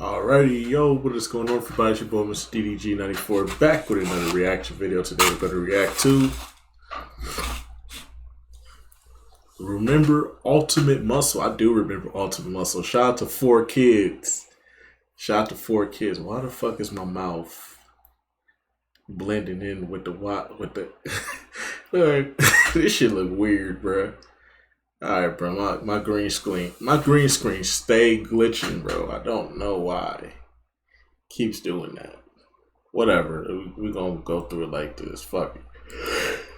Alrighty, yo, what is going on, everybody? It's your boy, Mr. DDG94, back with another reaction video. Today we're going to react to Remember Ultimate Muscle. I do remember Ultimate Muscle. Shout out to 4Kids. Shout out to 4Kids. Why the fuck is my mouth blending in with the Look, this shit look weird, bro. Alright, bro, my green screen stay glitching, bro. I don't know why. Keeps doing that. Whatever, we gonna go through it like this. Fuck it.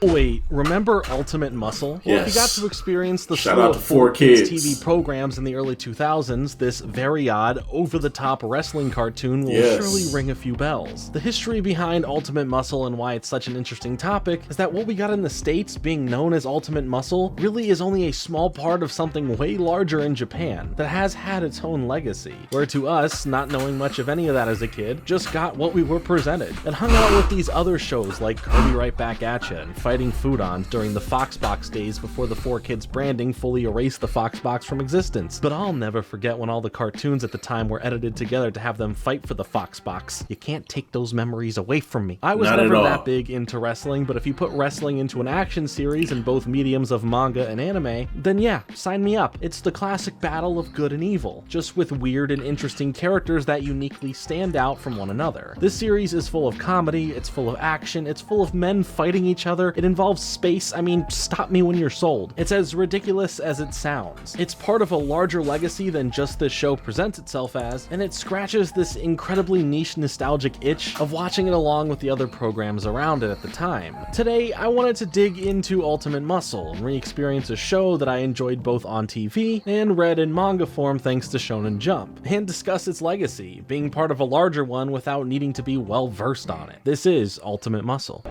Wait, remember Ultimate Muscle? Well, Yes. if you got to experience the Shout slew out of to 4Kids TV programs in the early 2000s, this very odd, over-the-top wrestling cartoon will surely ring a few bells. The history behind Ultimate Muscle and why it's such an interesting topic is that what we got in the States being known as Ultimate Muscle really is only a small part of something way larger in Japan that has had its own legacy, where to us, not knowing much of any of that as a kid, just got what we were presented, and hung out with these other shows like Kirby Right Back At Ya and Fighting Foodon during the Foxbox days before the 4Kids branding fully erased the Foxbox from existence. But I'll never forget when all the cartoons at the time were edited together to have them fight for the Foxbox. You can't take those memories away from me. I was never that big into wrestling, but if you put wrestling into an action series in both mediums of manga and anime, then yeah, sign me up. It's the classic battle of good and evil, just with weird and interesting characters that uniquely stand out from one another. This series is full of comedy, it's full of action, it's full of men fighting each other, it involves space. I mean, stop me when you're sold. It's as ridiculous as it sounds. It's part of a larger legacy than just this show presents itself as, and it scratches this incredibly niche nostalgic itch of watching it along with the other programs around it at the time. Today, I wanted to dig into Ultimate Muscle and re-experience a show that I enjoyed both on TV and read in manga form thanks to Shonen Jump, and discuss its legacy, being part of a larger one without needing to be well versed on it. This is Ultimate Muscle.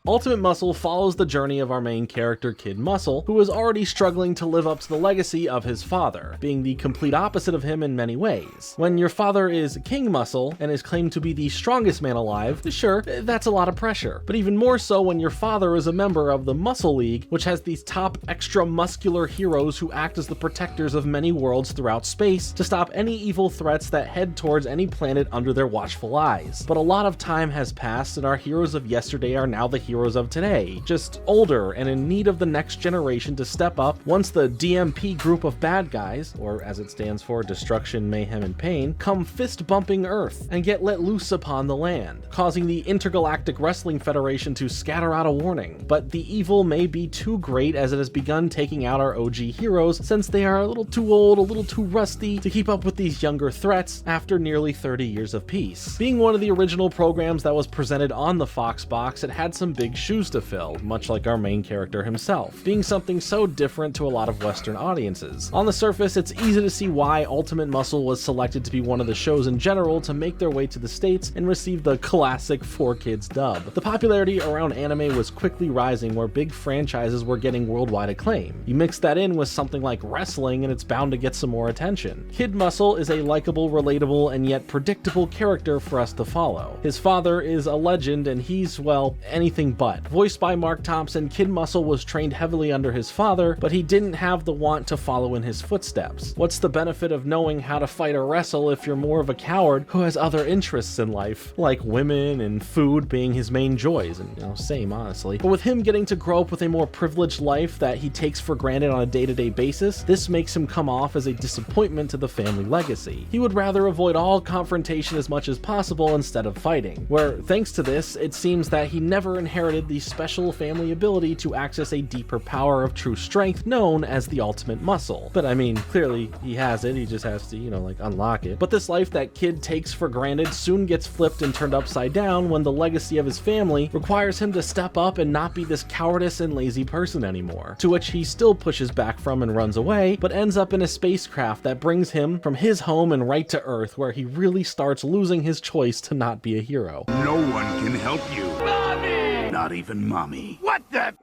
Ultimate Muscle follows the journey of our main character, Kid Muscle, who is already struggling to live up to the legacy of his father, being the complete opposite of him in many ways. When your father is King Muscle and is claimed to be the strongest man alive, sure, that's a lot of pressure, but even more so when your father is a member of the Muscle League, which has these top extra muscular heroes who act as the protectors of many worlds throughout space to stop any evil threats that head towards any planet under their watchful eyes. But a lot of time has passed and our heroes of yesterday are now the heroes of today, just older and in need of the next generation to step up once the DMP group of bad guys, or as it stands for Destruction, Mayhem, and Pain, come fist-bumping Earth and get let loose upon the land, causing the Intergalactic Wrestling Federation to scatter out a warning. But the evil may be too great as it has begun taking out our OG heroes since they are a little too old, a little too rusty to keep up with these younger threats after nearly 30 years of peace. Being one of the original programs that was presented on the Foxbox, it had some big shoes to fill, much like our main character himself, being something so different to a lot of Western audiences. On the surface, it's easy to see why Ultimate Muscle was selected to be one of the shows in general to make their way to the States and receive the classic 4Kids dub. The popularity around anime was quickly rising where big franchises were getting worldwide acclaim. You mix that in with something like wrestling and it's bound to get some more attention. Kid Muscle is a likable, relatable, and yet predictable character for us to follow. His father is a legend and he's, well, anything but. Voiced by Mark Thompson, Kid Muscle was trained heavily under his father, but he didn't have the want to follow in his footsteps. What's the benefit of knowing how to fight or wrestle if you're more of a coward who has other interests in life, like women and food being his main joys, and same honestly. But with him getting to grow up with a more privileged life that he takes for granted on a day-to-day basis, this makes him come off as a disappointment to the family legacy. He would rather avoid all confrontation as much as possible instead of fighting, where thanks to this, it seems that he never inherited the special family ability to access a deeper power of true strength known as the Ultimate Muscle. But I mean, clearly he has it, he just has to, unlock it. But this life that Kid takes for granted soon gets flipped and turned upside down when the legacy of his family requires him to step up and not be this cowardice and lazy person anymore, to which he still pushes back from and runs away, but ends up in a spacecraft that brings him from his home and right to Earth, where he really starts losing his choice to not be a hero. No one can help you. Mommy! Not even Mommy. What the?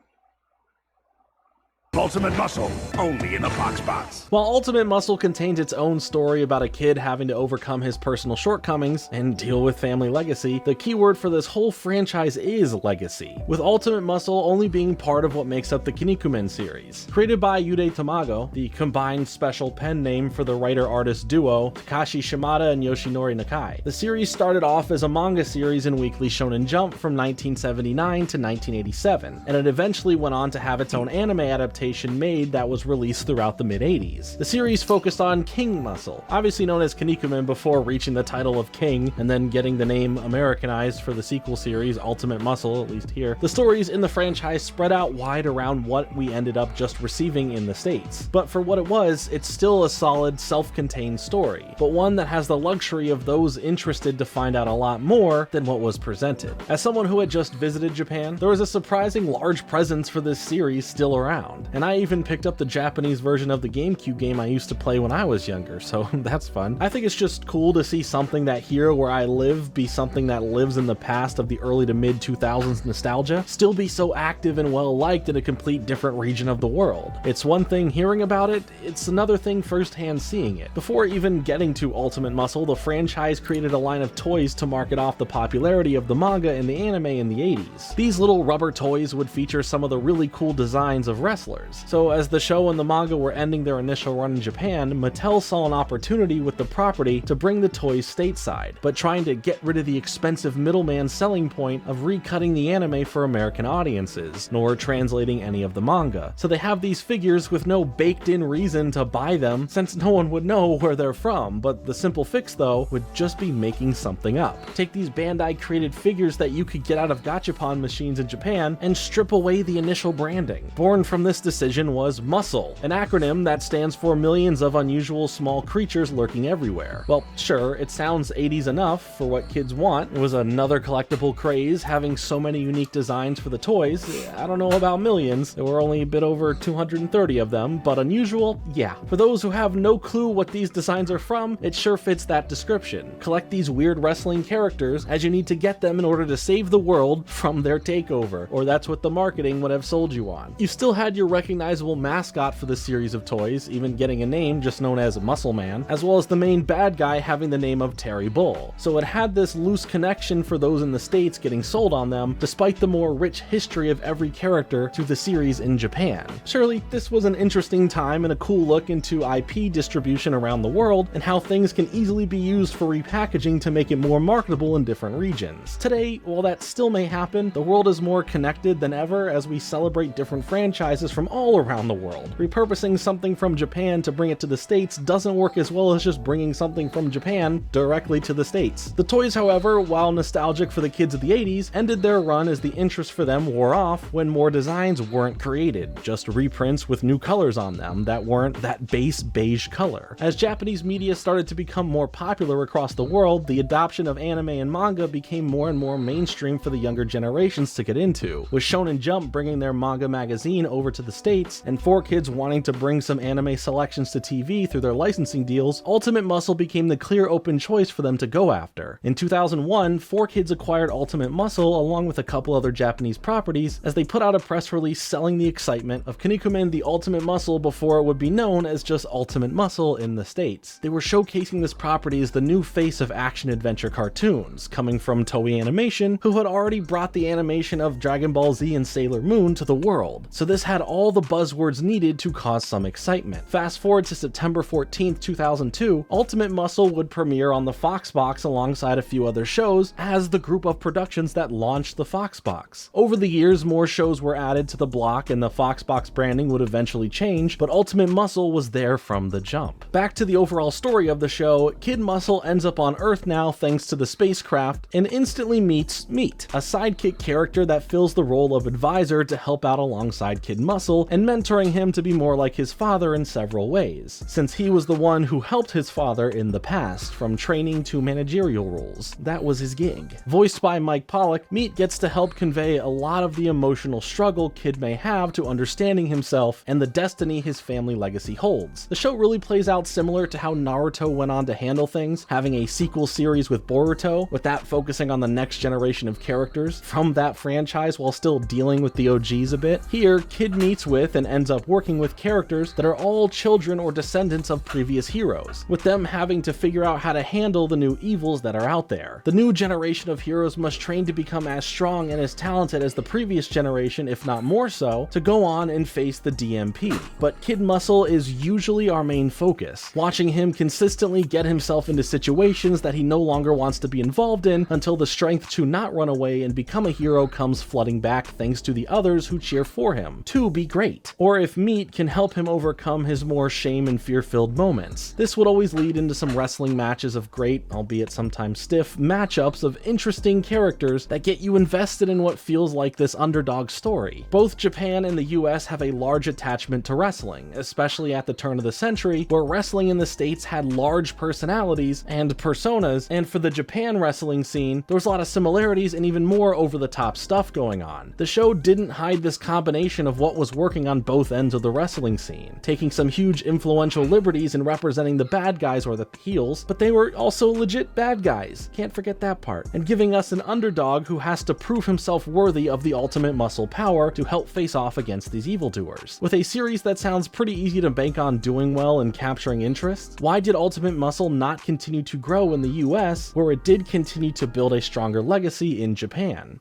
Ultimate Muscle, only in the Fox Box. While Ultimate Muscle contains its own story about a kid having to overcome his personal shortcomings and deal with family legacy, the keyword for this whole franchise is legacy, with Ultimate Muscle only being part of what makes up the Kinnikuman series. Created by Yude Tamago, the combined special pen name for the writer-artist duo Takashi Shimada and Yoshinori Nakai. The series started off as a manga series in Weekly Shonen Jump from 1979 to 1987, and it eventually went on to have its own anime adaptation made that was released throughout the mid-80s. The series focused on King Muscle, obviously known as Kinnikuman before reaching the title of King and then getting the name Americanized for the sequel series, Ultimate Muscle, at least here. The stories in the franchise spread out wide around what we ended up just receiving in the States. But for what it was, it's still a solid, self-contained story, but one that has the luxury of those interested to find out a lot more than what was presented. As someone who had just visited Japan, there was a surprising large presence for this series still around. And I even picked up the Japanese version of the GameCube game I used to play when I was younger, so that's fun. I think it's just cool to see something that here where I live be something that lives in the past of the early to mid 2000s nostalgia, still be so active and well liked in a complete different region of the world. It's one thing hearing about it, it's another thing firsthand seeing it. Before even getting to Ultimate Muscle, the franchise created a line of toys to market off the popularity of the manga and the anime in the 80s. These little rubber toys would feature some of the really cool designs of wrestlers. So as the show and the manga were ending their initial run in Japan, Mattel saw an opportunity with the property to bring the toys stateside, but trying to get rid of the expensive middleman selling point of recutting the anime for American audiences, nor translating any of the manga. So they have these figures with no baked-in reason to buy them, since no one would know where they're from, but the simple fix though would just be making something up. Take these Bandai created figures that you could get out of gachapon machines in Japan and strip away the initial branding. Born from this decision was MUSCLE, an acronym that stands for millions of unusual small creatures lurking everywhere. Well, sure, it sounds 80s enough for what kids want. It was another collectible craze, having so many unique designs for the toys. I don't know about millions, there were only a bit over 230 of them, but unusual, yeah. For those who have no clue what these designs are from, it sure fits that description. Collect these weird wrestling characters, as you need to get them in order to save the world from their takeover, or that's what the marketing would have sold you on. You still had your recognizable mascot for the series of toys, even getting a name just known as Muscle Man, as well as the main bad guy having the name of Terry Bull. So it had this loose connection for those in the States getting sold on them, despite the more rich history of every character through the series in Japan. Surely, this was an interesting time and a cool look into IP distribution around the world, and how things can easily be used for repackaging to make it more marketable in different regions. Today, while that still may happen, the world is more connected than ever as we celebrate different franchises from all around the world. Repurposing something from Japan to bring it to the States doesn't work as well as just bringing something from Japan directly to the States. The toys, however, while nostalgic for the kids of the 80s, ended their run as the interest for them wore off when more designs weren't created, just reprints with new colors on them that weren't that base beige color. As Japanese media started to become more popular across the world, the adoption of anime and manga became more and more mainstream for the younger generations to get into, with Shonen Jump bringing their manga magazine over to the States, and 4Kids wanting to bring some anime selections to TV through their licensing deals. Ultimate Muscle became the clear open choice for them to go after. In 2001, 4Kids acquired Ultimate Muscle along with a couple other Japanese properties as they put out a press release selling the excitement of Kinnikuman the Ultimate Muscle before it would be known as just Ultimate Muscle in the States. They were showcasing this property as the new face of action-adventure cartoons, coming from Toei Animation, who had already brought the animation of Dragon Ball Z and Sailor Moon to the world. So this had all the buzzwords needed to cause some excitement. Fast forward to September 14th, 2002, Ultimate Muscle would premiere on the Fox Box alongside a few other shows as the group of productions that launched the Fox Box. Over the years, more shows were added to the block and the Fox Box branding would eventually change, but Ultimate Muscle was there from the jump. Back to the overall story of the show, Kid Muscle ends up on Earth now thanks to the spacecraft and instantly meets Meat, a sidekick character that fills the role of advisor to help out alongside Kid Muscle and mentoring him to be more like his father in several ways, since he was the one who helped his father in the past, from training to managerial roles. That was his gig. Voiced by Mike Pollock, Meat gets to help convey a lot of the emotional struggle Kid may have to understanding himself and the destiny his family legacy holds. The show really plays out similar to how Naruto went on to handle things, having a sequel series with Boruto, with that focusing on the next generation of characters from that franchise while still dealing with the OGs a bit. Here, Kid meets connects with and ends up working with characters that are all children or descendants of previous heroes, with them having to figure out how to handle the new evils that are out there. The new generation of heroes must train to become as strong and as talented as the previous generation, if not more so, to go on and face the DMP. But Kid Muscle is usually our main focus, watching him consistently get himself into situations that he no longer wants to be involved in until the strength to not run away and become a hero comes flooding back thanks to the others who cheer for him to be great, or if meat can help him overcome his more shame and fear-filled moments. This would always lead into some wrestling matches of great, albeit sometimes stiff, matchups of interesting characters that get you invested in what feels like this underdog story. Both Japan and the US have a large attachment to wrestling, especially at the turn of the century, where wrestling in the States had large personalities and personas, and for the Japan wrestling scene, there was a lot of similarities and even more over-the-top stuff going on. The show didn't hide this combination of what was working on both ends of the wrestling scene, taking some huge influential liberties in representing the bad guys or the heels, but they were also legit bad guys, can't forget that part, and giving us an underdog who has to prove himself worthy of the ultimate muscle power to help face off against these evildoers. With a series that sounds pretty easy to bank on doing well and capturing interest, why did Ultimate Muscle not continue to grow in the US, where it did continue to build a stronger legacy in Japan?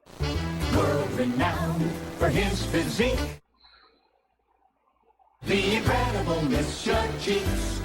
World renowned for his physique, the incredible Mr. Cheeks.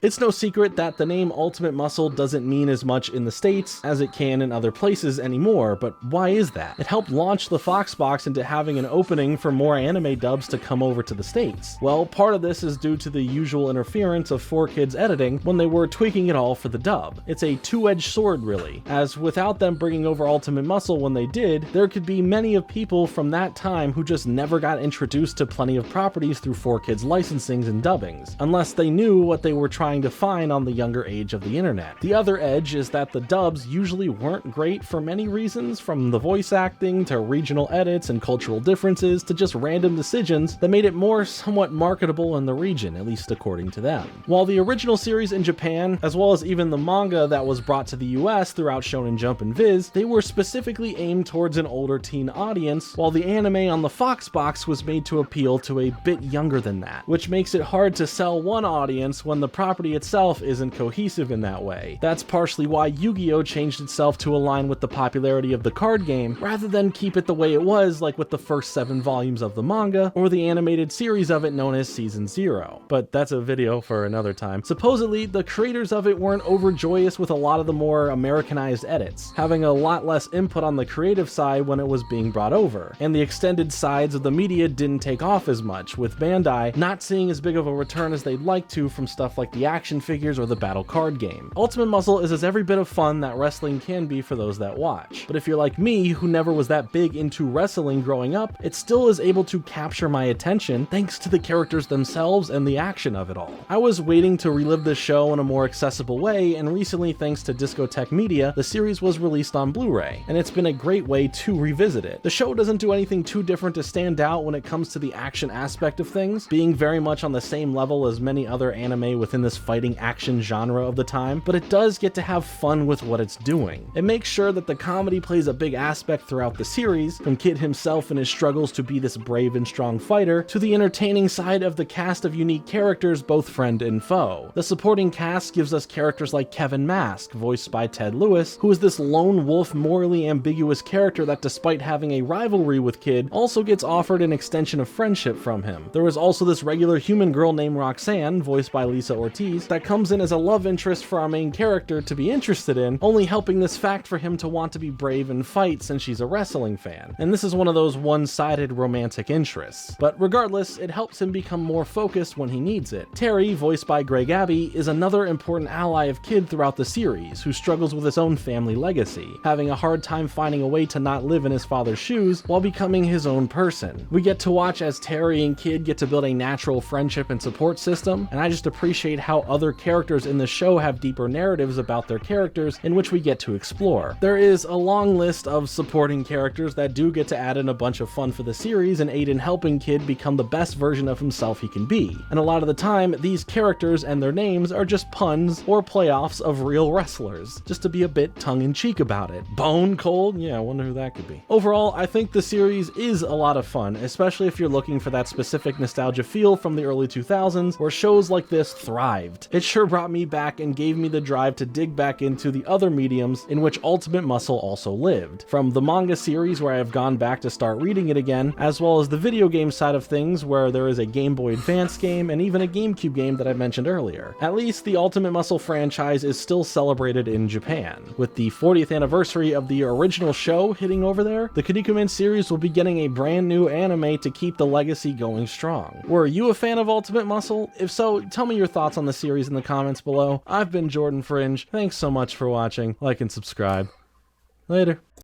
It's no secret that the name Ultimate Muscle doesn't mean as much in the States as it can in other places anymore, but why is that? It helped launch the Fox Box into having an opening for more anime dubs to come over to the States. Well, part of this is due to the usual interference of 4Kids editing when they were tweaking it all for the dub. It's a two-edged sword really, as without them bringing over Ultimate Muscle when they did, there could be many of people from that time who just never got introduced to plenty of properties through 4Kids licensings and dubbings, unless they knew what they were trying to find on the younger age of the internet. The other edge is that the dubs usually weren't great for many reasons, from the voice acting to regional edits and cultural differences to just random decisions that made it more somewhat marketable in the region, at least according to them. While the original series in Japan, as well as even the manga that was brought to the US throughout Shonen Jump and Viz, they were specifically aimed towards an older teen audience, while the anime on the Fox Box was made to appeal to a bit younger than that, which makes it hard to sell one audience when the property itself isn't cohesive in that way. That's partially why Yu-Gi-Oh! Changed itself to align with the popularity of the card game, rather than keep it the way it was like with the first 7 volumes of the manga, or the animated series of it known as Season 0. But that's a video for another time. Supposedly, the creators of it weren't overjoyous with a lot of the more Americanized edits, having a lot less input on the creative side when it was being brought over, and the extended sides of the media didn't take off as much, with Bandai not seeing as big of a return as they'd like to from stuff like the action figures or the battle card game. Ultimate Muscle is as every bit of fun that wrestling can be for those that watch, but if you're like me, who never was that big into wrestling growing up, it still is able to capture my attention thanks to the characters themselves and the action of it all. I was waiting to relive this show in a more accessible way, and recently, thanks to Discotech Media, the series was released on Blu-ray, and it's been a great way to revisit it. The show doesn't do anything too different to stand out when it comes to the action aspect of things, being very much on the same level as many other anime within this fighting action genre of the time, but it does get to have fun with what it's doing. It makes sure that the comedy plays a big aspect throughout the series, from Kid himself and his struggles to be this brave and strong fighter, to the entertaining side of the cast of unique characters, both friend and foe. The supporting cast gives us characters like Kevin Mask, voiced by Ted Lewis, who is this lone wolf, morally ambiguous character that, despite having a rivalry with Kid, also gets offered an extension of friendship from him. There is also this regular human girl named Roxanne, voiced by Lisa Ortiz, that comes in as a love interest for our main character to be interested in, only helping this fact for him to want to be brave and fight since she's a wrestling fan. And this is one of those one-sided romantic interests. But regardless, it helps him become more focused when he needs it. Terry, voiced by Greg Abbey, is another important ally of Kid throughout the series, who struggles with his own family legacy, having a hard time finding a way to not live in his father's shoes while becoming his own person. We get to watch as Terry and Kid get to build a natural friendship and support system, and I just appreciate how how other characters in the show have deeper narratives about their characters in which we get to explore. There is a long list of supporting characters that do get to add in a bunch of fun for the series and aid in helping Kid become the best version of himself he can be. And a lot of the time, these characters and their names are just puns or playoffs of real wrestlers, just to be a bit tongue-in-cheek about it. Bone Cold? Yeah, I wonder who that could be. Overall, I think the series is a lot of fun, especially if you're looking for that specific nostalgia feel from the early 2000s where shows like this thrived. It sure brought me back and gave me the drive to dig back into the other mediums in which Ultimate Muscle also lived. From the manga series where I have gone back to start reading it again, as well as the video game side of things where there is a Game Boy Advance game and even a GameCube game that I mentioned earlier. At least the Ultimate Muscle franchise is still celebrated in Japan. With the 40th anniversary of the original show hitting over there, the Kinnikuman series will be getting a brand new anime to keep the legacy going strong. Were you a fan of Ultimate Muscle? If so, tell me your thoughts on the series in the comments below. I've been Jordan Fringe. Thanks so much for watching. Like and subscribe. Later.